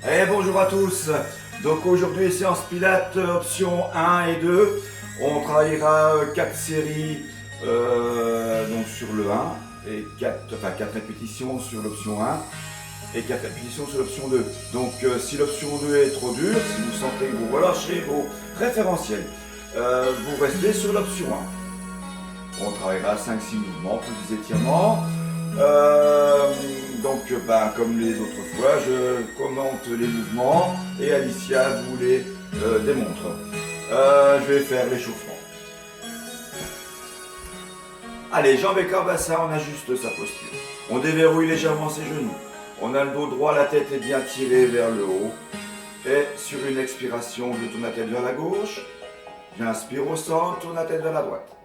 Et bonjour à tous. Donc aujourd'hui séance pilates option 1 et 2. On travaillera 4 séries donc sur le 1 et 4 répétitions sur l'option 1 et 4 répétitions sur l'option 2. Donc si l'option 2 est trop dure, si vous sentez que vous relâchez vos référentiels, vous restez sur l'option 1. On travaillera 5-6 mouvements, plus des étirements. Comme les autres fois, je commente les mouvements et Alicia vous les démontre. Je vais faire l'échauffement. Allez, jambes et corps bassin, on ajuste sa posture. On déverrouille légèrement ses genoux. On a le dos droit, la tête est bien tirée vers le haut. Et sur une expiration, je tourne la tête vers la gauche. J'inspire au centre, tourne la tête vers la droite.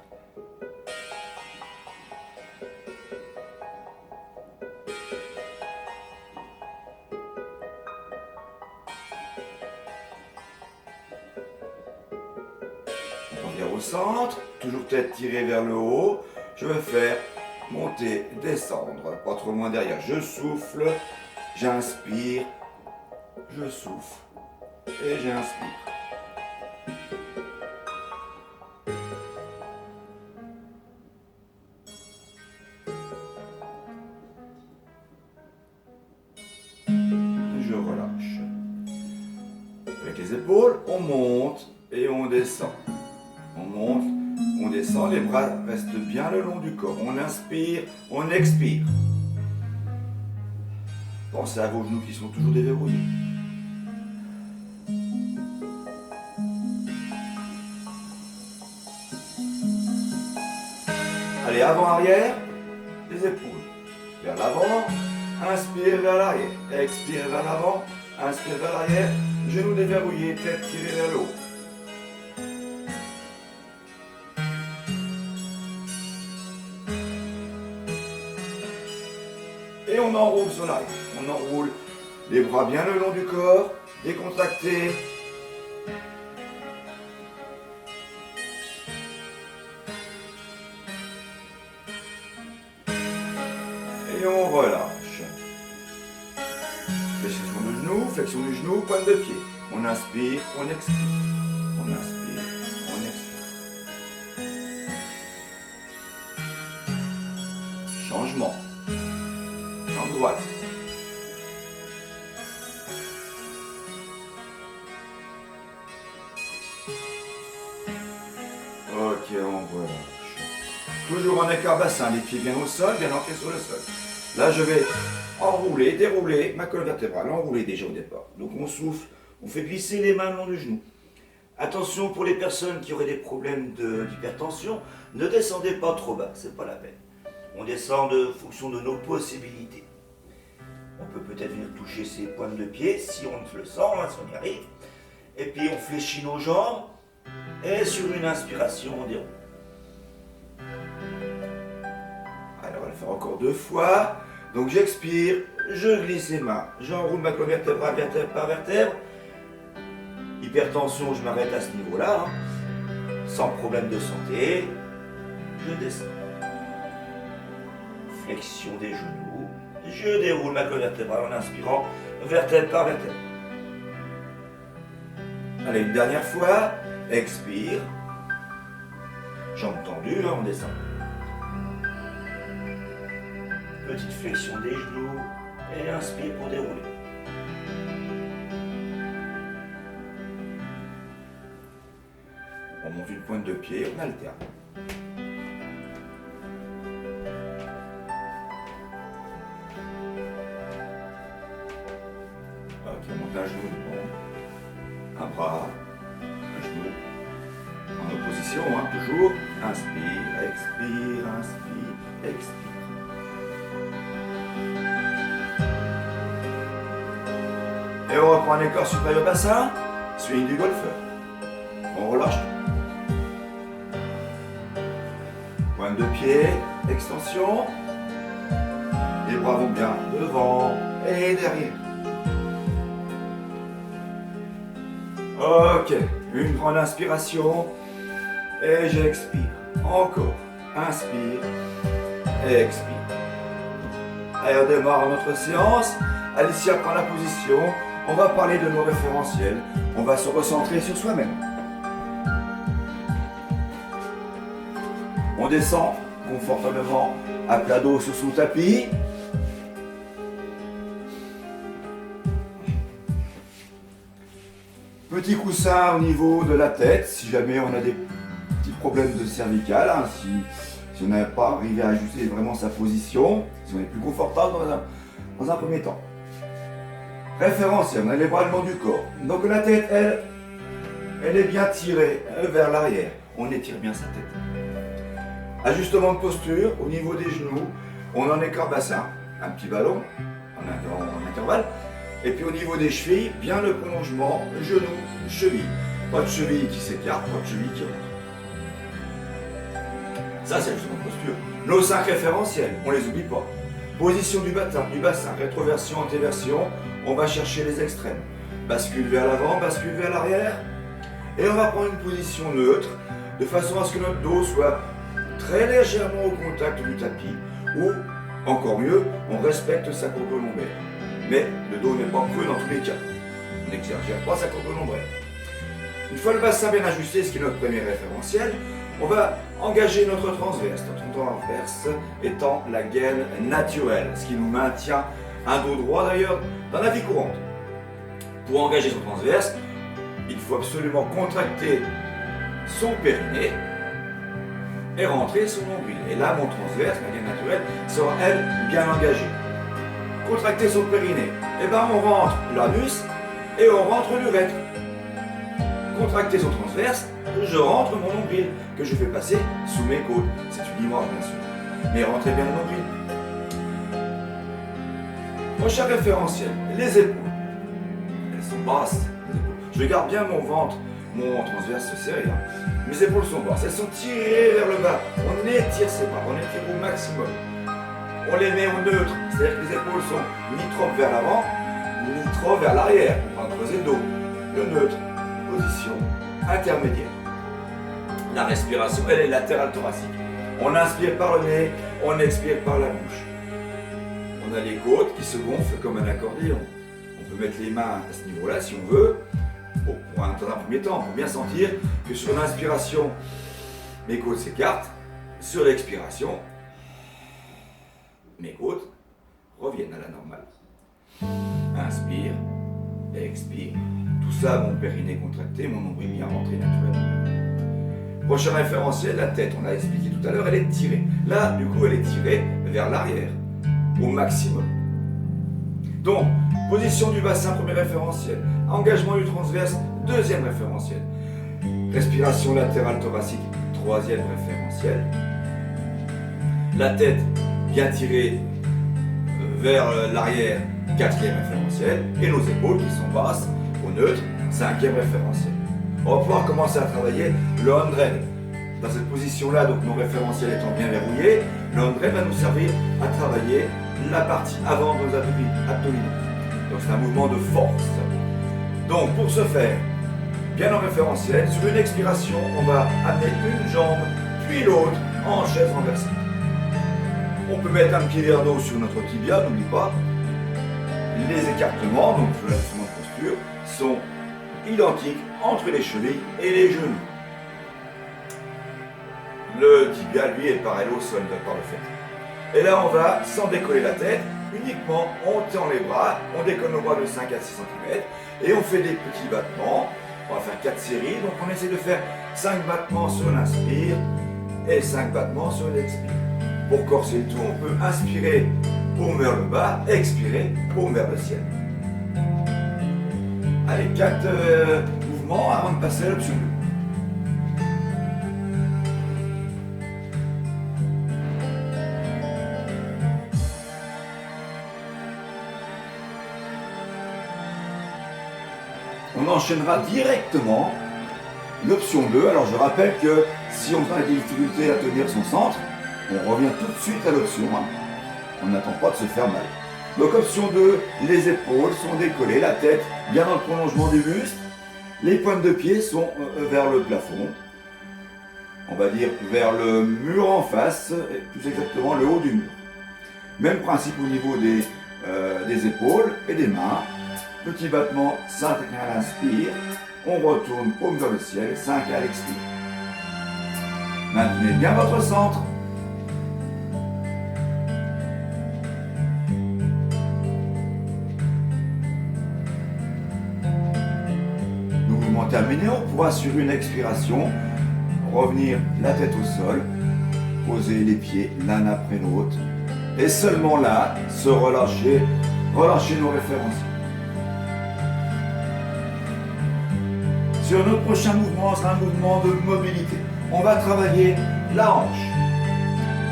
Au centre, toujours tête tirée vers le haut, je vais faire monter, descendre, pas trop loin derrière. Je souffle, j'inspire, je souffle et j'inspire. Je relâche. Avec les épaules, on monte et on descend. On monte, on descend, les bras restent bien le long du corps. On inspire, on expire. Pensez à vos genoux qui sont toujours déverrouillés. Allez, avant-arrière, les épaules. Vers l'avant, inspire vers l'arrière. Expire vers l'avant, inspire vers l'arrière. Genoux déverrouillés, tête tirée vers le haut. Et on enroule sur l'arrière. On enroule les bras bien le long du corps, décontractés. Et on relâche. Flexion du genou, pointe de pied. On inspire, on expire. On inspire, on expire. Changement. Jambe droite. Ok, on relâche. Toujours en écart bassin, les pieds bien au sol, bien ancrés sur le sol. Là, je vais enrouler, dérouler ma colonne vertébrale, enrouler déjà au départ. Donc on souffle, on fait glisser les mains le long du genou. Attention pour les personnes qui auraient des problèmes d'hypertension, ne descendez pas trop bas, c'est pas la peine. On descend de fonction de nos possibilités. On peut peut-être venir toucher ses pointes de pied si on le sent, si on y arrive. Et puis on fléchit nos jambes et sur une inspiration on déroule. Alors on va le faire encore 2 fois. Donc j'expire, je glisse les mains, j'enroule ma colonne vertébrale vertèbre par vertèbre. Hypertension, je m'arrête à ce niveau-là, sans problème de santé. Je descends. Flexion des genoux. Je déroule ma colonne vertébrale en inspirant, vertèbre par vertèbre. Allez, une dernière fois. Expire. Jambes tendues, on descend. Petite flexion des genoux. Et inspire pour dérouler. On monte une pointe de pied, on alterne. Ok, on monte un genou, un bras, un genou, en opposition, toujours. Inspire, expire, inspire, expire. Et on reprend les corps supérieur bassin, swing du golfeur. On relâche. Pointe de pied, extension. Les bras vont bien devant et derrière. Ok, une grande inspiration. Et j'expire. Encore. Inspire. Et expire. Allez, on démarre notre séance. Alicia prend la position. on va parler de nos référentiels, on va se recentrer sur soi-même. On descend confortablement à plat dos sous le tapis. Petit coussin au niveau de la tête, si jamais on a des petits problèmes de cervicale, hein, si on n'a pas arrivé à ajuster vraiment sa position, si on est plus confortable dans un premier temps. Référentiel, on a les bras le long du corps. Donc la tête, elle est bien tirée vers l'arrière. On étire bien sa tête. Ajustement de posture, au niveau des genoux, on en écart bassin, un petit ballon en intervalle. Et puis au niveau des chevilles, bien le prolongement, genou, cheville. Pas de cheville qui s'écarte, pas de cheville qui rentre. Ça, c'est l'ajustement de posture. Nos 5 référentiels, on ne les oublie pas. Position du bassin, rétroversion, antéversion, on va chercher les extrêmes. Bascule vers l'avant, bascule vers l'arrière. Et on va prendre une position neutre, de façon à ce que notre dos soit très légèrement au contact du tapis, ou, encore mieux, on respecte sa courbe lombaire. Mais le dos n'est pas creux dans tous les cas. On n'exagère pas sa courbe lombaire. Une fois le bassin bien ajusté, ce qui est notre premier référentiel, on va engager notre transverse. Notre transverse étant la gaine naturelle, ce qui nous maintient un dos droit d'ailleurs dans la vie courante. Pour engager son transverse, il faut absolument contracter son périnée et rentrer son nombril. Et là, mon transverse, ma gaine naturelle, sera elle bien engagée. Contracter son périnée, et bien on rentre l'anus et on rentre l'urètre. Contracter son transverse, je rentre mon nombril que je fais passer sous mes côtes. C'est une image bien sûr, mais rentrez bien le nombril. Prochain référentiel, les épaules. Elles sont basses, les épaules. Je garde bien mon ventre, mon transverse serré. Mes épaules sont basses, elles sont tirées vers le bas. On étire ses bras, on étire au maximum. On les met au neutre, c'est-à-dire que les épaules sont ni trop vers l'avant, ni trop vers l'arrière, pour pas creuser le dos. Le neutre, position intermédiaire. La respiration, elle est latérale thoracique. On inspire par le nez, on expire par la bouche. On a les côtes qui se gonflent comme un accordéon. On peut mettre les mains à ce niveau-là si on veut, dans un premier temps, pour bien sentir que sur l'inspiration, mes côtes s'écartent, sur l'expiration, mes côtes reviennent à la normale. Inspire, expire. Tout ça, mon périnée contracté, mon nombril bien rentré naturellement. Prochain référentiel, la tête, on l'a expliqué tout à l'heure, elle est tirée. Là, du coup, elle est tirée vers l'arrière, au maximum. Donc, position du bassin, premier référentiel. Engagement du transverse, deuxième référentiel. Respiration latérale thoracique, troisième référentiel. La tête bien tirée vers l'arrière, quatrième référentiel. Et nos épaules qui sont basses, au neutre, cinquième référentiel. On va pouvoir commencer à travailler le hand drain. Dans cette position-là, donc nos référentiels étant bien verrouillés, le hand drain va nous servir à travailler la partie avant de nos abdominaux. Donc c'est un mouvement de force. Donc pour ce faire, bien en référentiel, sur une expiration, on va amener une jambe, puis l'autre en chaise renversée. On peut mettre un petit verre d'eau sur notre tibia, n'oublie pas. Les écartements, donc sur l'ajustement de posture, sont identiques entre les chevilles et les genoux. Le tibia, lui, est parallèle au sol de par le fait. Et là, on va, sans décoller la tête, uniquement, on tend les bras, on décolle nos bras de 5 à 6 cm, et on fait des petits battements. On va faire 4 séries, donc on essaie de faire 5 battements sur l'inspire et 5 battements sur l'expire. Pour corser le tout, on peut inspirer, paume vers le bas, expirer, paume vers le ciel. Allez, 4 mouvements avant de passer à l'option 2. On enchaînera directement l'option 2. Alors je rappelle que si on a des difficultés à tenir son centre, on revient tout de suite à l'option 1. On n'attend pas de se faire mal. Donc option 2, les épaules sont décollées, la tête bien dans le prolongement du buste. Les pointes de pied sont vers le plafond. On va dire vers le mur en face, et plus exactement le haut du mur. Même principe au niveau des épaules et des mains. petit battement, 5 à l'inspire. On retourne paume vers le ciel, 5 à l'expire. Maintenez bien votre centre. Mouvement terminé, on pourra sur une expiration revenir la tête au sol, poser les pieds l'un après l'autre et seulement là se relâcher, relâcher nos références. Sur notre prochain mouvement, c'est un mouvement de mobilité. On va travailler la hanche,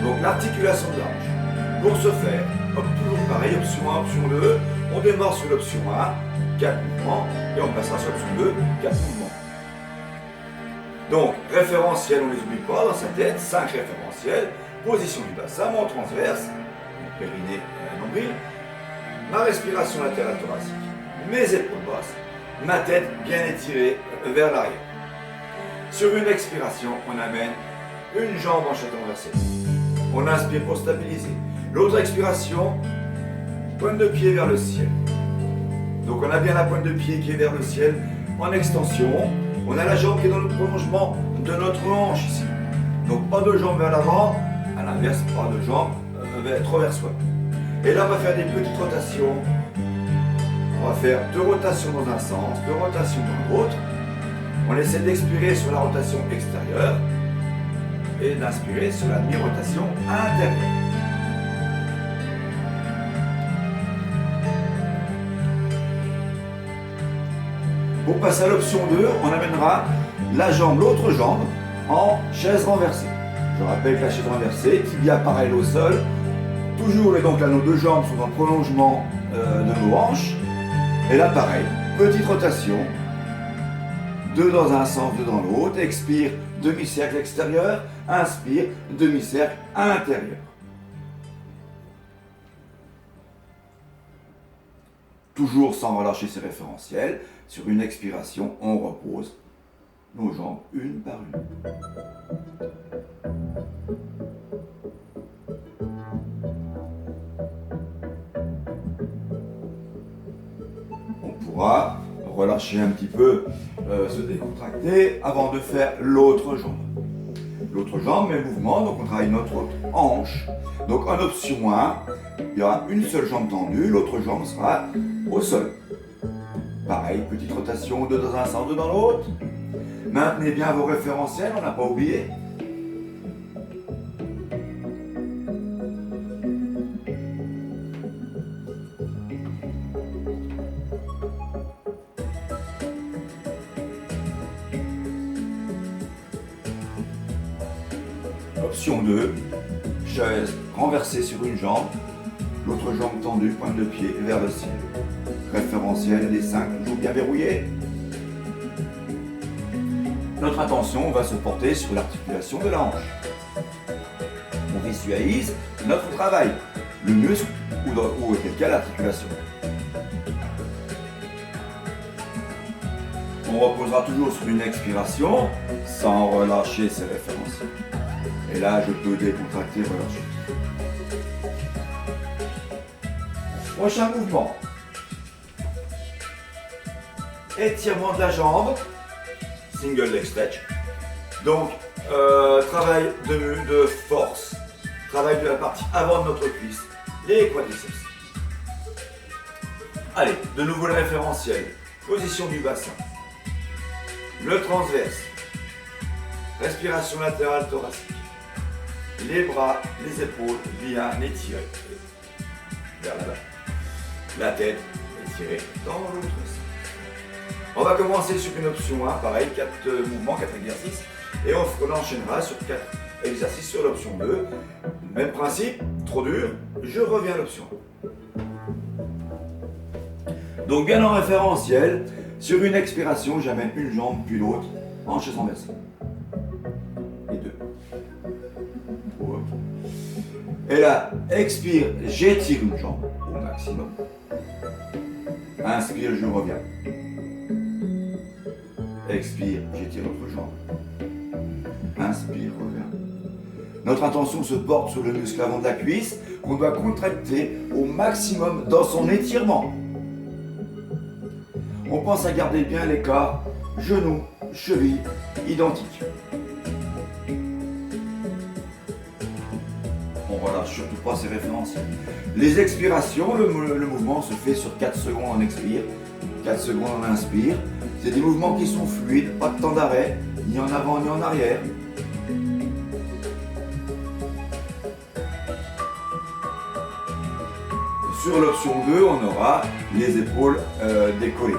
donc l'articulation de la hanche. Pour ce faire, toujours pareil, option 1, option 2, on démarre sur l'option 1, 4 mouvements, et on passera sur l'option 2, 4 mouvements. Donc, référentiel, on ne les oublie pas dans sa tête, 5 référentiels, position du bassin, mon transverse, périnée et nombril, ma respiration latérale thoracique, mes épaules basses, ma tête bien étirée vers l'arrière. Sur une expiration, on amène une jambe en chaise renversée. On inspire pour stabiliser. L'autre expiration, pointe de pied vers le ciel. Donc on a bien la pointe de pied qui est vers le ciel en extension. On a la jambe qui est dans le prolongement de notre hanche ici. Donc pas de jambes vers l'avant, à l'inverse, pas de jambes trop vers soi. Et là on va faire des petites rotations. On va faire 2 rotations dans un sens, 2 rotations dans l'autre. On essaie d'expirer sur la rotation extérieure et d'inspirer sur la mi-rotation intérieure. Pour passer à l'option 2, on amènera la jambe, l'autre jambe, en chaise renversée. Je rappelle que la chaise renversée, tibia parallèle au sol, toujours, et donc là nos 2 jambes sont en prolongement de nos hanches. Et là pareil, petite rotation, 2 dans un sens, 2 dans l'autre, expire, demi-cercle extérieur, inspire, demi-cercle intérieur. Toujours sans relâcher ses référentiels, sur une expiration, on repose nos jambes une par une. On pourra relâcher un petit peu, se décontracter avant de faire l'autre jambe. L'autre jambe, même mouvement, donc on travaille notre hanche. Donc en option 1, il y aura une seule jambe tendue, l'autre jambe sera au sol. Pareil, petite rotation, 2 dans un sens, 2 dans l'autre. Maintenez bien vos référentiels, on n'a pas oublié. Option 2, chaise renversée sur une jambe, l'autre jambe tendue, pointe de pied vers le ciel. Référentiel, les 5 toujours bien verrouillés. Notre attention va se porter sur l'articulation de la hanche. On visualise notre travail, le muscle ou auquel cas l'articulation. On reposera toujours sur une expiration sans relâcher ses référentiels. Et là, je peux décontracter, relâcher. Prochain mouvement. Étirement de la jambe. Single leg stretch. Donc, travail de force. Travail de la partie avant de notre cuisse. Les quadriceps. Allez, de nouveau le référentiel. Position du bassin. Le transverse. Respiration latérale thoracique. Les bras, les épaules bien étirés vers là-bas. La tête étirée dans l'autre sens. On va commencer sur une option 1, pareil, 4 mouvements, 4 exercices. Et on enchaînera sur 4 exercices sur l'option 2. Même principe, trop dur, je reviens à l'option 1. Donc bien en référentiel, sur une expiration, j'amène une jambe puis l'autre en chaise renversée. Et 2. Et là, expire, j'étire une jambe au maximum. Inspire, je reviens. Expire, j'étire l'autre jambe. Inspire, reviens. Notre attention se porte sur le muscle avant de la cuisse qu'on doit contracter au maximum dans son étirement. On pense à garder bien l'écart genou, cheville, identique. On relâche surtout pas ces référentiels. Les expirations, le mouvement se fait sur 4 secondes on expire, 4 secondes on inspire. C'est des mouvements qui sont fluides, pas de temps d'arrêt, ni en avant ni en arrière. Sur l'option 2, on aura les épaules décollées.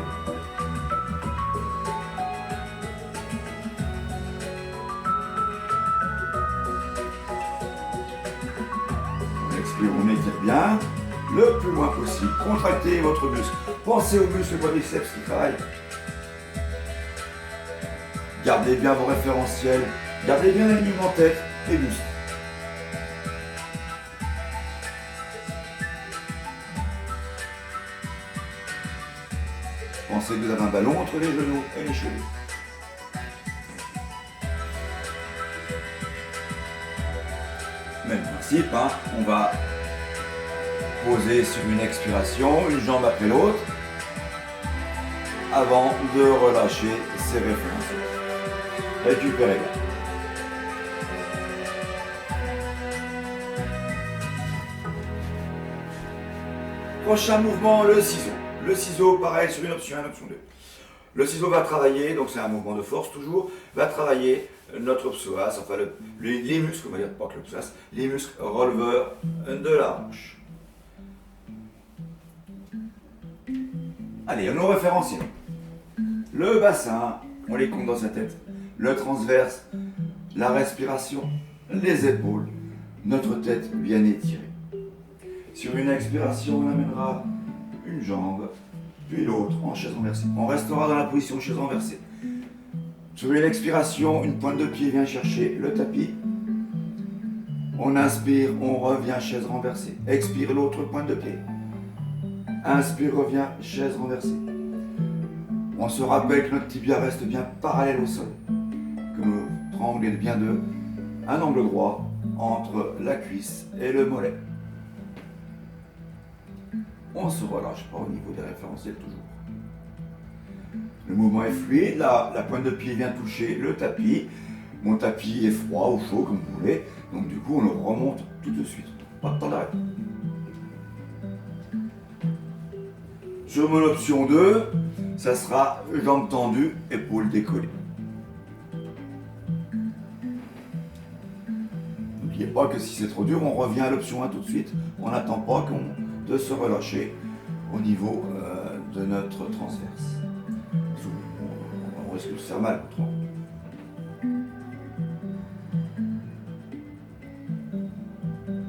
On expire, on étire bien, le plus loin possible. Contractez votre muscle. Pensez au muscle quadriceps qui travaille. Gardez bien vos référentiels. Gardez bien l'alignement tête et buste. Pensez que vous avez un ballon entre les genoux et les chevilles. Même principe, hein, on va poser sur une expiration, une jambe après l'autre, avant de relâcher ses référentiels. Récupérez bien. Prochain mouvement, le ciseau. Le ciseau, pareil, sur une option 1, option 2. Le ciseau va travailler, donc c'est un mouvement de force toujours, va travailler notre psoas, enfin les muscles, on va dire pas que le psoas, les muscles releveurs de la hanche. Allez, nos référentiels. Le bassin, on les compte dans sa tête. Le transverse, la respiration, les épaules, notre tête bien étirée. Sur une expiration, on amènera une jambe, puis l'autre en chaise renversée. On restera dans la position chaise renversée. Sur une expiration, une pointe de pied vient chercher le tapis. On inspire, on revient chaise renversée. Expire l'autre pointe de pied. Inspire, revient chaise renversée. On se rappelle que notre tibia reste bien parallèle au sol. Que notre triangle est bien de un angle droit entre la cuisse et le mollet. On ne se relâche pas au niveau des référentiels toujours. Le mouvement est fluide, la pointe de pied vient toucher le tapis. Mon tapis est froid ou chaud comme vous voulez, donc du coup on le remonte tout de suite. Pas de temps d'arrêt. Sur mon option 2, ça sera jambes tendues, épaules décollées. N'oubliez pas que si c'est trop dur, on revient à l'option 1 tout de suite. On n'attend pas de se relâcher au niveau de notre transverse. On risque de se faire mal autrement.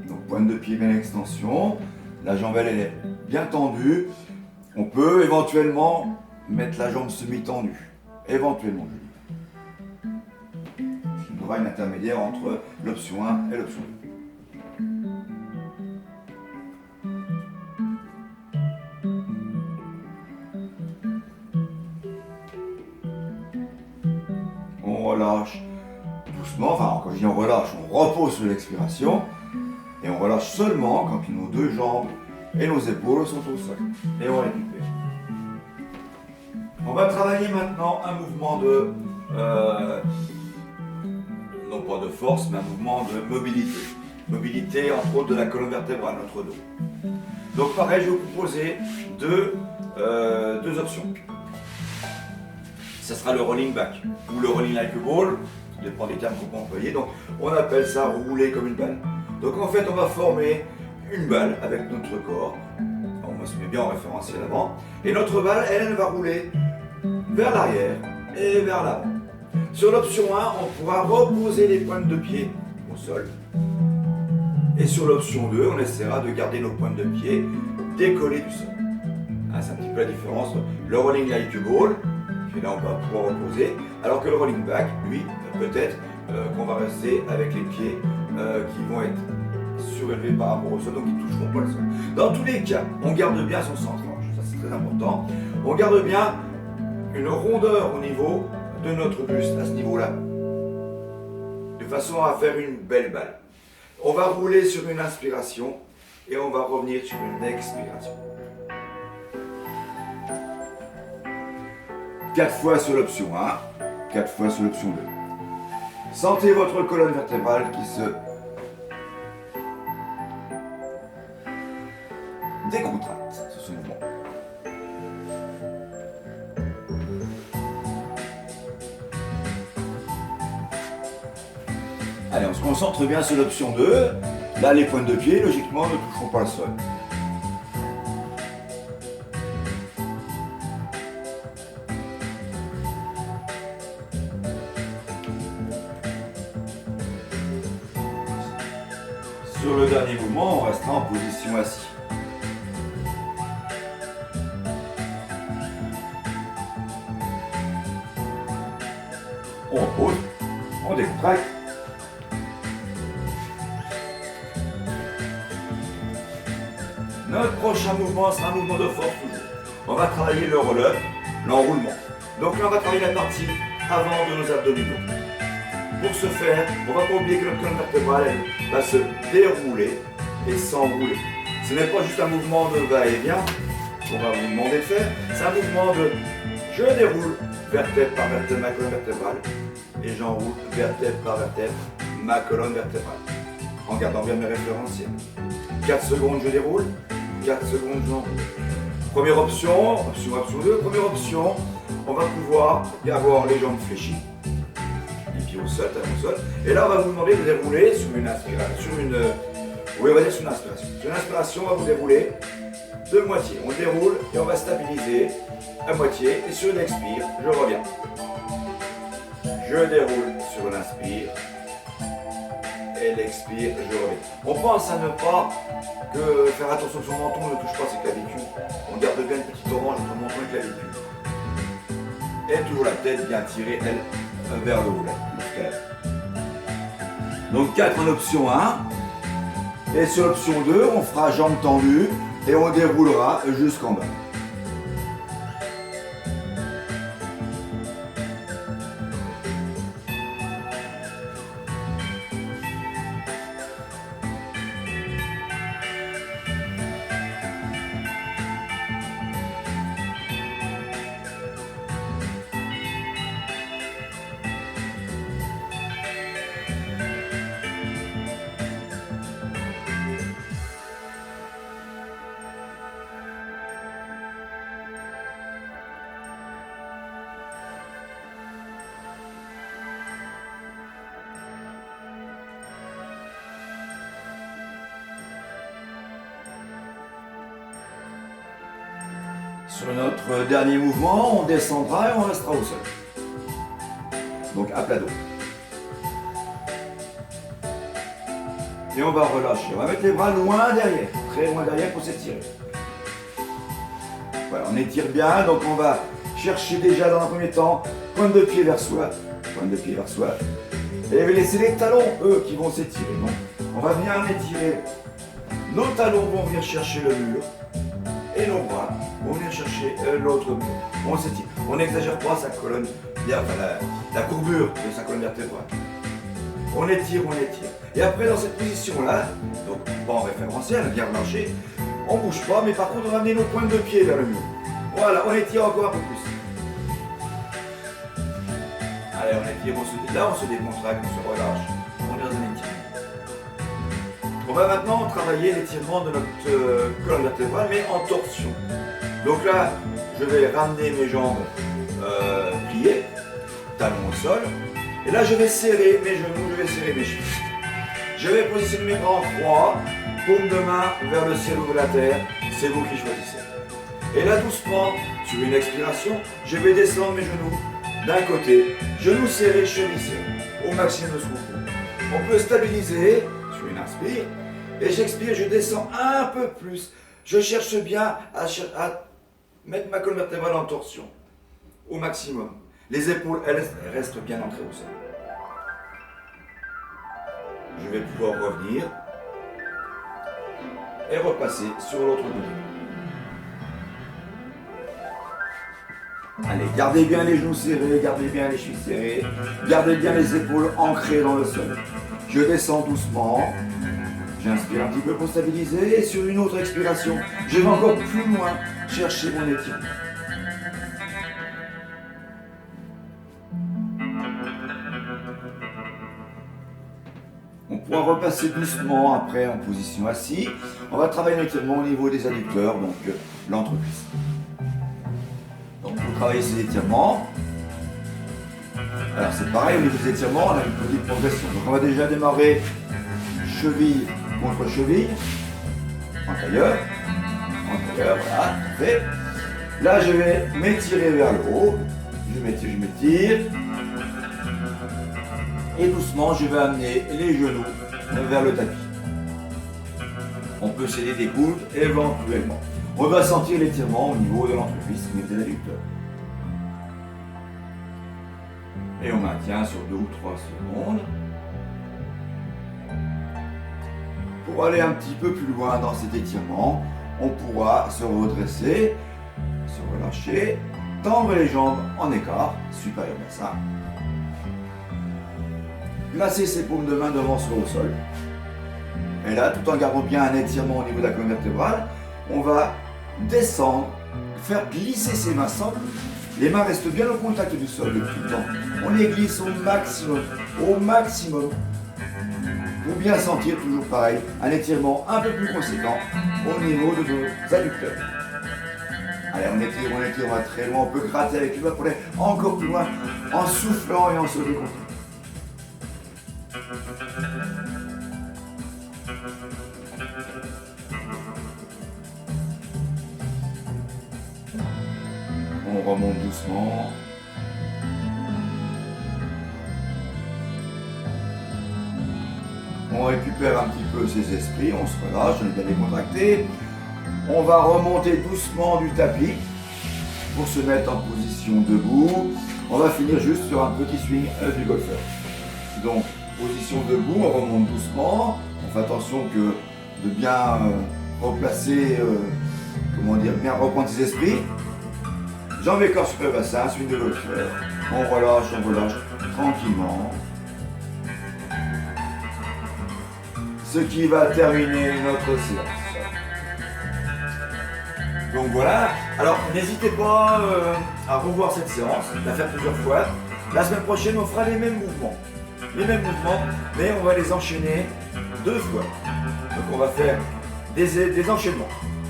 Donc pointe de pied bien extension, la jambe elle est bien tendue. On peut éventuellement mettre la jambe semi-tendue. Éventuellement, je dis. Il y aura une intermédiaire entre l'option 1 et l'option 2. On relâche doucement, enfin quand je dis on relâche, on repose sur l'expiration et on relâche seulement quand nos deux jambes et nos épaules sont au sol. Et on récupère. On va travailler maintenant un mouvement de, non pas de force, mais un mouvement de mobilité. Mobilité entre autres de la colonne vertébrale, notre dos. Donc pareil, je vais vous proposer deux options. Ça sera le rolling back ou le rolling like a ball, ça dépend des termes qu'on peut employer. Donc on appelle ça rouler comme une balle. Donc en fait on va former une balle avec notre corps. On se met bien en référentiel avant. Et notre balle, elle va rouler vers l'arrière et vers l'avant. Sur l'option 1, on pourra reposer les pointes de pied au sol. Et sur l'option 2, on essaiera de garder nos pointes de pied décollées du sol. C'est un petit peu la différence entre le rolling like a ball, et là on va pouvoir reposer, alors que le rolling back, lui, peut-être qu'on va rester avec les pieds qui vont être surélevés par rapport au sol, donc ils ne toucheront pas le sol. Dans tous les cas, on garde bien son centrage, ça c'est très important. On garde bien une rondeur au niveau de notre buste, à ce niveau-là, de façon à faire une belle balle. On va rouler sur une inspiration et on va revenir sur une expiration. 4 fois sur l'option 1, 4 fois sur l'option 2. Sentez votre colonne vertébrale qui se décontracte sur ce mouvement. Allez, on se concentre bien sur l'option 2. Là, les pointes de pied, logiquement, ne toucheront pas le sol. Sur le dernier mouvement, on restera en position assis. On repose, on décontracte. Notre prochain mouvement sera un mouvement de force toujours. On va travailler le roll-up, l'enroulement. Donc là, on va travailler la partie avant de nos abdominaux. Pour ce faire, on ne va pas oublier que notre colonne vertébrale va se dérouler et s'enrouler. Ce n'est pas juste un mouvement de va-et-vient qu'on va vous demander de faire, c'est un mouvement de je déroule vertèbre par vertèbre ma colonne vertébrale et j'enroule vertèbre par vertèbre ma colonne vertébrale. En gardant bien mes référentiels. 4 secondes je déroule, 4 secondes j'enroule. Première option 2, première option, on va pouvoir avoir les jambes fléchies. Au sol, talon au sol. Et là, on va vous demander de dérouler sur une inspiration, on va dire sur une inspiration. Sur une inspiration, on va vous dérouler de moitié. On déroule et on va stabiliser à moitié. Et sur une expire, je reviens. Je déroule sur l'inspire. Et l'expire, je reviens. On pense à ne pas faire attention que son menton ne touche pas ses clavicules. On garde bien une petite orange entre menton et clavicule. Et toujours la tête bien tirée, elle, vers le haut. Donc 4 en option 1. Et sur l'option 2, on fera jambes tendues et on déroulera jusqu'en bas. Sur notre dernier mouvement, on descendra et on restera au sol. Donc à plat dos. Et on va relâcher. On va mettre les bras loin derrière, très loin derrière pour s'étirer. Voilà, on étire bien, donc on va chercher déjà dans un premier temps, pointe de pied vers soi, pointe de pied vers soi. Et laisser les talons, eux, qui vont s'étirer. Donc on va bien étirer. Nos talons vont venir chercher le mur. Et nos bras vont venir chercher l'autre mur. On s'étire. On n'exagère pas sa colonne, la courbure de sa colonne vertébrale. On étire, on étire. Et après, dans cette position-là, donc pas en référentiel, bien marcher, on ne bouge pas, mais par contre, on va amener nos pointes de pied vers le mur. Voilà, on étire encore un peu plus. Allez, on étire, là, on se décontracte, on se relâche. On est dans un étirement. On va maintenant travailler l'étirement de notre colonne vertébrale, mais en torsion. Donc là, je vais ramener mes jambes pliées, talons au sol. Et là, je vais serrer mes genoux, je vais serrer mes chevilles. Je vais positionner mes bras en croix, paume de main vers le ciel ou la terre. C'est vous qui choisissez. Et là, doucement, sur une expiration, je vais descendre mes genoux d'un côté, genoux serrés, chevilles serrées, au maximum de ce qu'on peut. On peut stabiliser sur une inspire, et j'expire, je descends un peu plus. Je cherche bien à mettre ma colonne vertébrale en torsion, au maximum. Les épaules, elles restent bien ancrées au sol. Je vais pouvoir revenir et repasser sur l'autre côté. Allez, gardez bien les genoux serrés, gardez bien les chevilles serrées, gardez bien les épaules ancrées dans le sol. Je descends doucement, j'inspire un petit peu pour stabiliser et sur une autre expiration, je vais encore plus loin chercher mon étirement. va repasser doucement après en position assise. On va travailler un étirement au niveau des adducteurs, donc l'entrecuisse. Donc pour travailler ces étirements, alors c'est pareil au niveau des étirements, on a une petite progression. Donc on va déjà démarrer cheville contre cheville, en tailleur, voilà, parfait. Là je vais m'étirer vers le haut, je m'étire, et doucement je vais amener les genoux vers le tapis. On peut céder des coudes éventuellement. On va sentir l'étirement au niveau de l'entrecuisse, au niveau des adducteurs. Et on maintient sur 2 ou 3 secondes. Pour aller un petit peu plus loin dans cet étirement, on pourra se redresser, se relâcher, tendre les jambes en écart, supérieur bassin. Placer ses paumes de main devant sur le sol. Et là, tout en gardant bien un étirement au niveau de la colonne vertébrale, on va descendre, faire glisser ses mains sans. Les mains restent bien au contact du sol depuis le temps. On les glisse au maximum, pour bien sentir, toujours pareil, un étirement un peu plus conséquent au niveau de nos adducteurs. Allez, on étire, on va très loin, on peut gratter avec le doigt pour aller encore plus loin, en soufflant et en se décontractant. On remonte doucement. On récupère un petit peu ses esprits, on se relâche, on est bien décontracté. On va remonter doucement du tapis pour se mettre en position debout. On va finir juste sur un petit swing du golfeur. Donc, position debout, on remonte doucement. On fait attention de bien replacer, bien reprendre ses esprits. Jambes et corps sur le bassin, swing de golfeur. On relâche tranquillement. Ce qui va terminer notre séance. Donc voilà, alors n'hésitez pas à revoir cette séance, la faire plusieurs fois. La semaine prochaine, on fera les mêmes mouvements, mais on va les enchaîner 2 fois. Donc on va faire des enchaînements,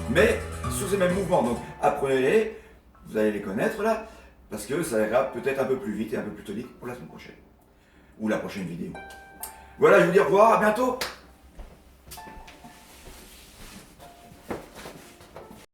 mais sur ces mêmes mouvements. Donc apprenez-les, vous allez les connaître là, parce que ça ira peut-être un peu plus vite et un peu plus tonique pour la semaine prochaine, ou la prochaine vidéo. Voilà, je vous dis au revoir, à bientôt.